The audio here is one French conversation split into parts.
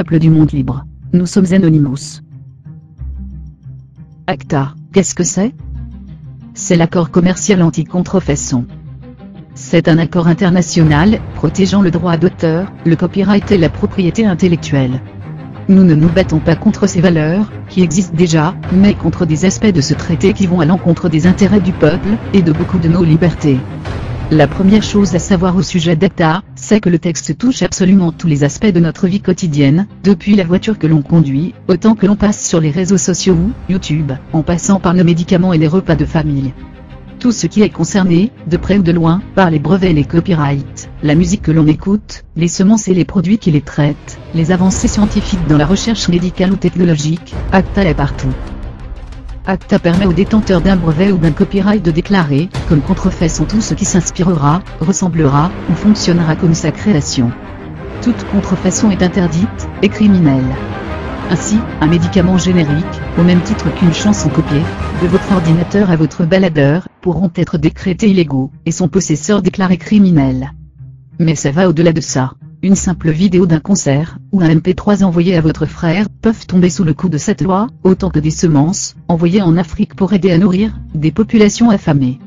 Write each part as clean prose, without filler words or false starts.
peuple du monde libre. Nous sommes Anonymous. ACTA, qu'est-ce que c'est? C'est l'accord commercial anti-contrefaçon. C'est un accord international, protégeant le droit d'auteur, le copyright et la propriété intellectuelle. Nous ne nous battons pas contre ces valeurs, qui existent déjà, mais contre des aspects de ce traité qui vont à l'encontre des intérêts du peuple, et de beaucoup de nos libertés. La première chose à savoir au sujet d'ACTA, c'est que le texte touche absolument tous les aspects de notre vie quotidienne, depuis la voiture que l'on conduit, autant que l'on passe sur les réseaux sociaux ou YouTube, en passant par nos médicaments et les repas de famille. Tout ce qui est concerné, de près ou de loin, par les brevets et les copyrights, la musique que l'on écoute, les semences et les produits qui les traitent, les avancées scientifiques dans la recherche médicale ou technologique, ACTA est partout. ACTA permet aux détenteurs d'un brevet ou d'un copyright de déclarer, comme contrefaçon tout ce qui s'inspirera, ressemblera, ou fonctionnera comme sa création. Toute contrefaçon est interdite, et criminelle. Ainsi, un médicament générique, au même titre qu'une chanson copiée, de votre ordinateur à votre baladeur, pourront être décrétés illégaux, et son possesseur déclaré criminel. Mais ça va au-delà de ça. Une simple vidéo d'un concert, ou un MP3 envoyé à votre frère, peuvent tomber sous le coup de cette loi, autant que des semences, envoyées en Afrique pour aider à nourrir, des populations affamées.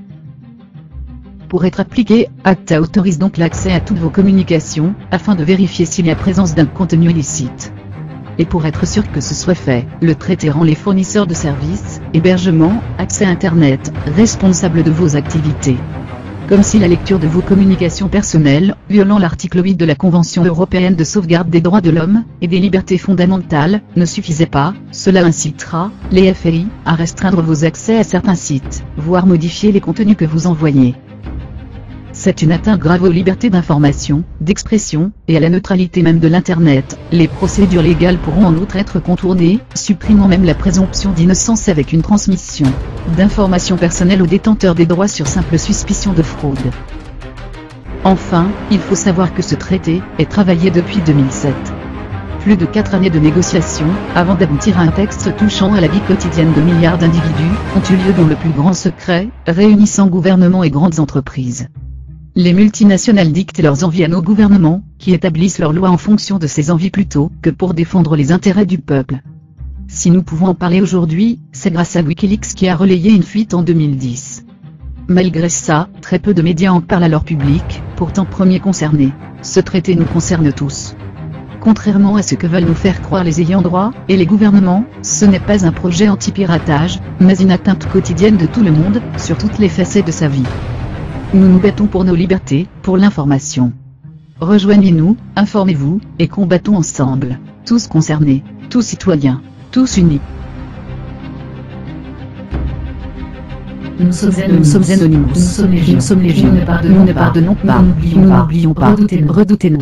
Pour être appliqué, ACTA autorise donc l'accès à toutes vos communications, afin de vérifier s'il y a présence d'un contenu illicite. Et pour être sûr que ce soit fait, le traité rend les fournisseurs de services, hébergement, accès à Internet, responsables de vos activités. Comme si la lecture de vos communications personnelles, violant l'article 8 de la Convention européenne de sauvegarde des droits de l'homme, et des libertés fondamentales, ne suffisait pas, cela incitera, les FAI, à restreindre vos accès à certains sites, voire modifier les contenus que vous envoyez. C'est une atteinte grave aux libertés d'information, d'expression, et à la neutralité même de l'Internet. Les procédures légales pourront en outre être contournées, supprimant même la présomption d'innocence avec une transmission d'informations personnelles aux détenteurs des droits sur simple suspicion de fraude. Enfin, il faut savoir que ce traité est travaillé depuis 2007. Plus de 4 années de négociations, avant d'aboutir à un texte touchant à la vie quotidienne de milliards d'individus, ont eu lieu dans le plus grand secret, réunissant gouvernements et grandes entreprises. Les multinationales dictent leurs envies à nos gouvernements, qui établissent leurs lois en fonction de ces envies plutôt que pour défendre les intérêts du peuple. Si nous pouvons en parler aujourd'hui, c'est grâce à Wikileaks qui a relayé une fuite en 2010. Malgré ça, très peu de médias en parlent à leur public, pourtant premiers concernés. Ce traité nous concerne tous. Contrairement à ce que veulent nous faire croire les ayants droit, et les gouvernements, ce n'est pas un projet anti-piratage, mais une atteinte quotidienne de tout le monde, sur toutes les facettes de sa vie. Nous nous battons pour nos libertés, pour l'information. Rejoignez-nous, informez-vous, et combattons ensemble. Tous concernés, tous citoyens, tous unis. Nous sommes Anonymous. Nous sommes légion. Nous ne pardonnons pas. Nous n'oublions pas. Redoutez-nous.